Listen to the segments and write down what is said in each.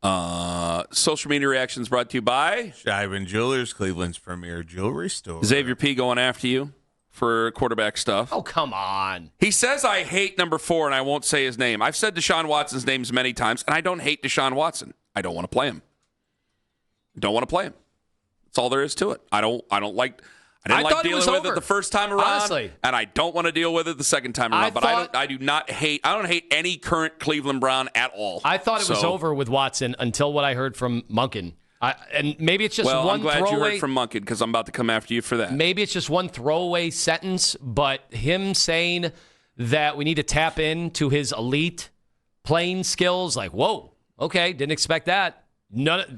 Social media reactions brought to you by Shivan Jewelers, Cleveland's premier jewelry store. Xavier P. going after you for quarterback stuff. Oh, come on. He says I hate number 4, and I won't say his name. I've said Deshaun Watson's names many times, and I don't hate Deshaun Watson. I don't want to play him. Don't want to play him. That's all there is to it. I didn't like dealing with it the first time around, honestly. And I don't want to deal with it the second time around. I don't hate any current Cleveland Brown at all. I thought it was over with Watson until what I heard from Monken. And maybe it's just one throwaway. I'm glad you heard from Monken because I'm about to come after you for that. Maybe it's just one throwaway sentence, but him saying that we need to tap into his elite playing skills, like, whoa, okay, didn't expect that.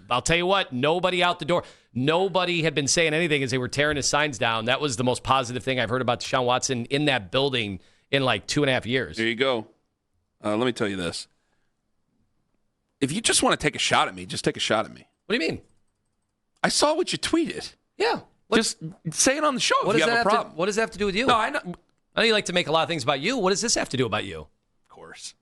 I'll tell you what, nobody out the door. Nobody had been saying anything as they were tearing his signs down. That was the most positive thing I've heard about Deshaun Watson in that building in like 2.5 years. There you go. Let me tell you this. If you just want to take a shot at me, just take a shot at me. What do you mean? I saw what you tweeted. Yeah. Just say it on the show if you have a problem. What does that have to do with you? No, I know. I know you like to make a lot of things about you. What does this have to do about you? Of course.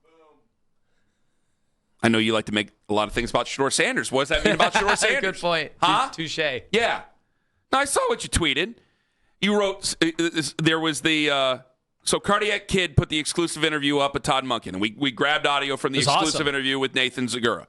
I know you like to make a lot of things about Shedeur Sanders. What does that mean about Shedeur Sanders? Good point. Huh? Touche. Yeah. No, I saw what you tweeted. You wrote, there was the, so Cardiac Kid put the exclusive interview up at Todd Monken, and we grabbed audio from the exclusive interview with Nathan Zagura.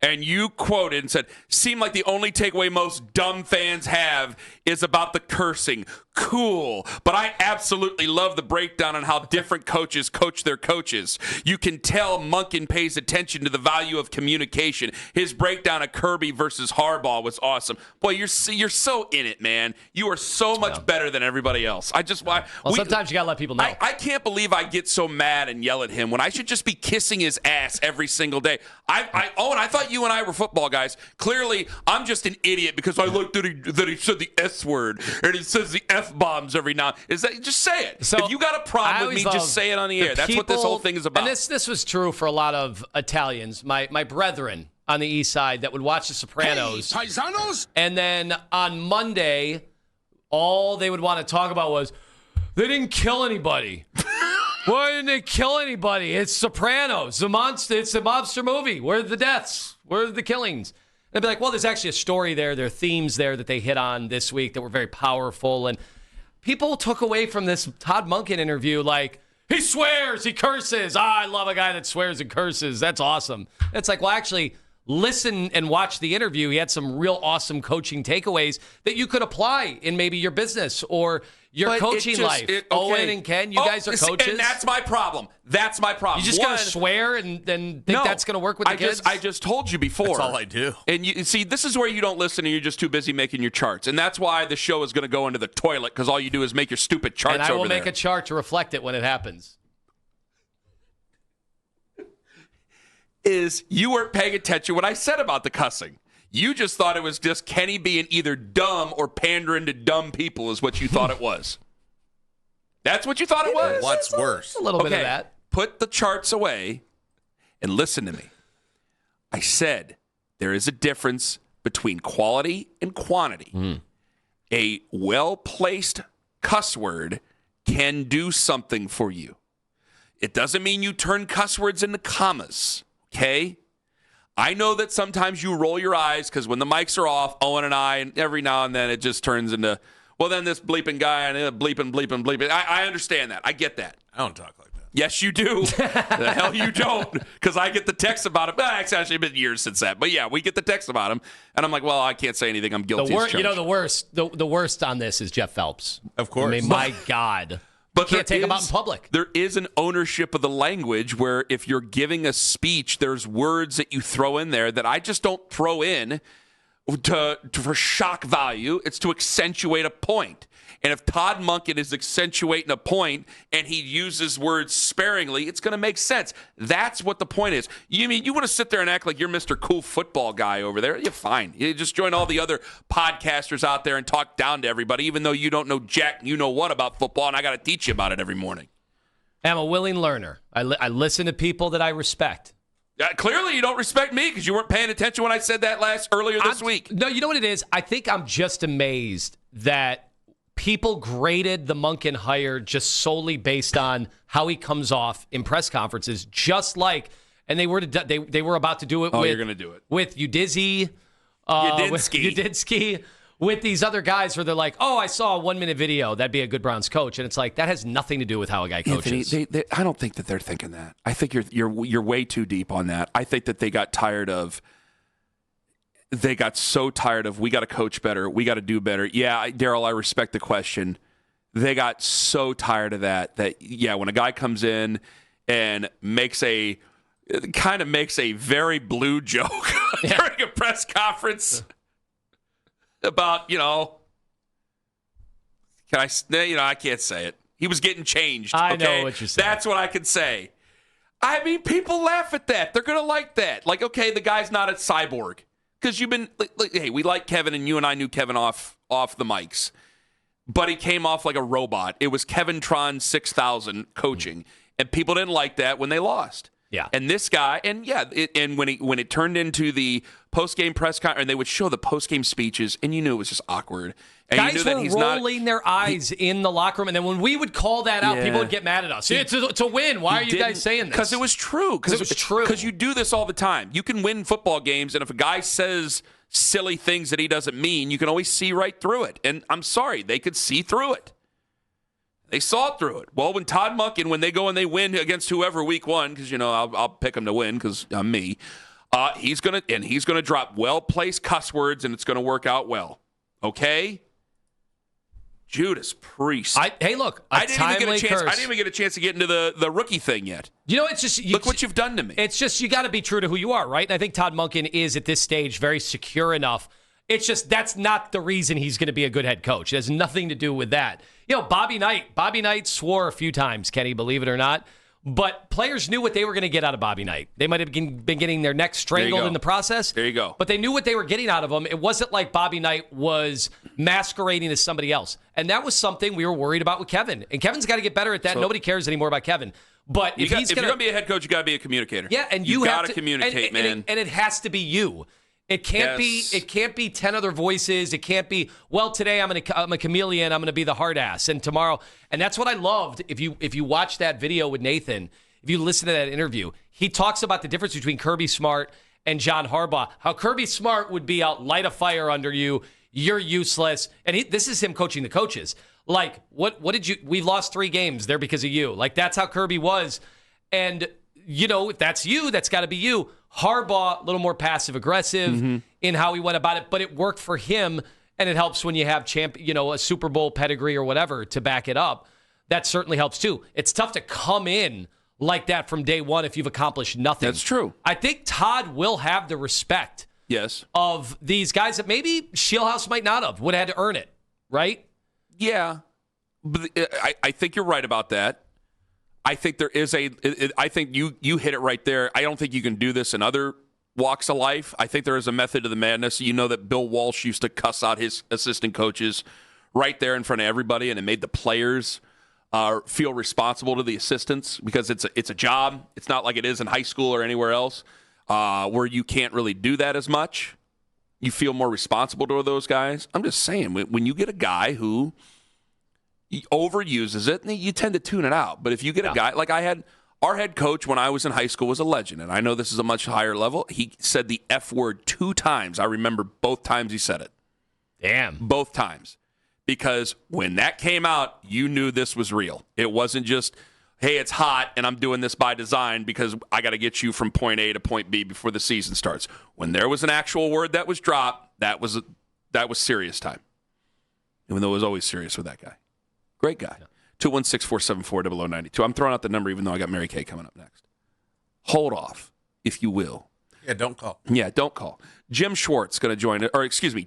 And you quoted and said, seemed like the only takeaway most dumb fans have is about the cursing. Cool. But I absolutely love the breakdown on how different coaches coach their coaches. You can tell Monken pays attention to the value of communication. His breakdown of Kirby versus Harbaugh was awesome. Boy, you're so in it, man. You are so much better than everybody else. Sometimes you got to let people know. I can't believe I get so mad and yell at him when I should just be kissing his ass every single day. I thought you and I were football guys. Clearly, I'm just an idiot because I looked at that he said the S word and he says the F-bombs every now. Just say it. So if you got a problem with me, just say it on the air. That's what this whole thing is about. And this was true for a lot of Italians, my brethren on the east side that would watch The Sopranos. Hey, paisanos! And then on Monday, all they would want to talk about was, they didn't kill anybody. Why didn't they kill anybody? It's Sopranos, the monster. It's a monster movie. Where are the deaths? Where are the killings? And they'd be like, well, there's actually a story there. There are themes there that they hit on this week that were very powerful. And people took away from this Todd Monken interview like, he swears, he curses. I love a guy that swears and curses. That's awesome. It's like, well, actually, listen and watch the interview. He had some real awesome coaching takeaways that you could apply in maybe your business or your coaching life. Owen and Ken, you guys are coaches. And that's my problem. You just got to swear and think that's going to work with the kids? I just told you before. That's all I do. And you see, this is where you don't listen and you're just too busy making your charts. And that's why the show is going to go into the toilet because all you do is make your stupid charts over there. And I will make a chart to reflect it when it happens. Is you weren't paying attention what I said about the cussing. You just thought it was just Kenny being either dumb or pandering to dumb people is what you thought it was. That's what you thought it was? What's worse? A little bit of that. Put the charts away and listen to me. I said there is a difference between quality and quantity. A well-placed cuss word can do something for you. It doesn't mean you turn cuss words into commas. Okay? I know that sometimes you roll your eyes because when the mics are off, Owen and I, and every now and then it just turns into, well, then this bleeping guy and bleeping. I understand that. I get that. I don't talk like that. Yes, you do. The hell you don't, because I get the text about it. It's actually been years since that. But, yeah, we get the text about him. And I'm like, well, I can't say anything. I'm guilty as charged. The worst on this is Jeff Phelps. Of course. I mean, my God. But you can't take them out in public. There is an ownership of the language where if you're giving a speech, there's words that you throw in there that I just don't throw in for shock value. It's to accentuate a point. And if Todd Monken is accentuating a point and he uses words sparingly, it's going to make sense. That's what the point is. You mean you want to sit there and act like you're Mr. Cool Football guy over there? You're fine. You just join all the other podcasters out there and talk down to everybody, even though you don't know jack you know what about football, and I got to teach you about it every morning. I'm a willing learner. I listen to people that I respect. Clearly, you don't respect me because you weren't paying attention when I said that earlier this week. No, you know what it is? I think I'm just amazed that people graded the Monken hire just solely based on how he comes off in press conferences, just like and they were about to do it. You're going to do it with Udizzi, Udinski, with these other guys where they're like, "Oh, I saw a 1-minute video. That'd be a good Browns coach," and it's like that has nothing to do with how a guy coaches. Anthony, I don't think that they're thinking that. I think you're way too deep on that. I think that they got tired of. They got so tired of we got to coach better, we got to do better. Yeah, Daryl, I respect the question. They got so tired of that when a guy comes in and makes a very blue joke during a press conference about, I can't say it. He was getting changed. I know what you're saying. That's what I can say. I mean, people laugh at that. They're going to like that. Like, okay, the guy's not a cyborg. Because you've been, hey, we like Kevin, and you and I knew Kevin off the mics. But he came off like a robot. It was Kevin Tron 6000 coaching. And people didn't like that when they lost. Yeah. And this guy, and when it turned into the post-game press conference, and they would show the post-game speeches, and you knew it was just awkward. And guys you knew that were rolling their eyes in the locker room, and then when we would call that out, people would get mad at us. It's a win. Why are you guys saying this? Because it was true. Because it was true. Because you do this all the time. You can win football games, and if a guy says silly things that he doesn't mean, you can always see right through it. And I'm sorry, they could see through it. They saw it through it. Well, when Todd Monken, when they go and they win against whoever week 1, because I'll pick them to win because I'm me. He's gonna drop well-placed cuss words, and it's gonna work out well. Okay. Judas Priest. I didn't even get a chance to get into the rookie thing yet. It's just look what you've done to me. It's just you got to be true to who you are, right? And I think Todd Monken is at this stage very secure enough. It's just that's not the reason he's going to be a good head coach. It has nothing to do with that. Bobby Knight swore a few times, Kenny, believe it or not. But players knew what they were going to get out of Bobby Knight. They might have been getting their necks strangled in the process. There you go. But they knew what they were getting out of him. It wasn't like Bobby Knight was masquerading as somebody else. And that was something we were worried about with Kevin. And Kevin's got to get better at that. So, nobody cares anymore about Kevin. But if you're going to be a head coach, you got to be a communicator. Yeah, and you got to communicate, man. And it has to be you. It can't be 10 other voices. It can't be, well, today I'm a chameleon, I'm going to be the hard ass, and tomorrow. And that's what I loved. If you watch that video with Nathan, if you listen to that interview, he talks about the difference between Kirby Smart and John Harbaugh. How Kirby Smart would be out, light a fire under you, you're useless. And this is him coaching the coaches. Like, what did you, we've lost 3 games, they're because of you. Like, that's how Kirby was. And, if that's you, that's got to be you. Harbaugh, a little more passive-aggressive in how he went about it, but it worked for him, and it helps when you have a Super Bowl pedigree or whatever to back it up. That certainly helps, too. It's tough to come in like that from day one if you've accomplished nothing. That's true. I think Todd will have the respect of these guys that maybe Shieldhouse might not have, would have had to earn it, right? Yeah. But I think you're right about that. I think there is I think you hit it right there. I don't think you can do this in other walks of life. I think there is a method to the madness. You know that Bill Walsh used to cuss out his assistant coaches right there in front of everybody, and it made the players feel responsible to the assistants because it's a job. It's not like it is in high school or anywhere else where you can't really do that as much. You feel more responsible to those guys. I'm just saying, when you get a guy who overuses it, you tend to tune it out. But if you get a guy like our head coach when I was in high school was a legend, and I know this is a much higher level. He said the F word 2 times. I remember both times he said it. Damn. Both times. Because when that came out, you knew this was real. It wasn't just, hey, it's hot and I'm doing this by design because I got to get you from point A to point B before the season starts. When there was an actual word that was dropped, that was serious time. Even though it was always serious with that guy. Great guy. 216-474-0092. I'm throwing out the number even though I got Mary Kay coming up next. Hold off, if you will. Yeah, don't call. Yeah, don't call. Jim Schwartz going to join,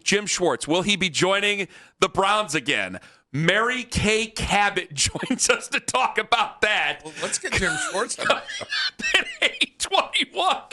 Jim Schwartz. Will he be joining the Browns again? Mary Kay Cabot joins us to talk about that. Well, let's get Jim Schwartz on. At 8:21.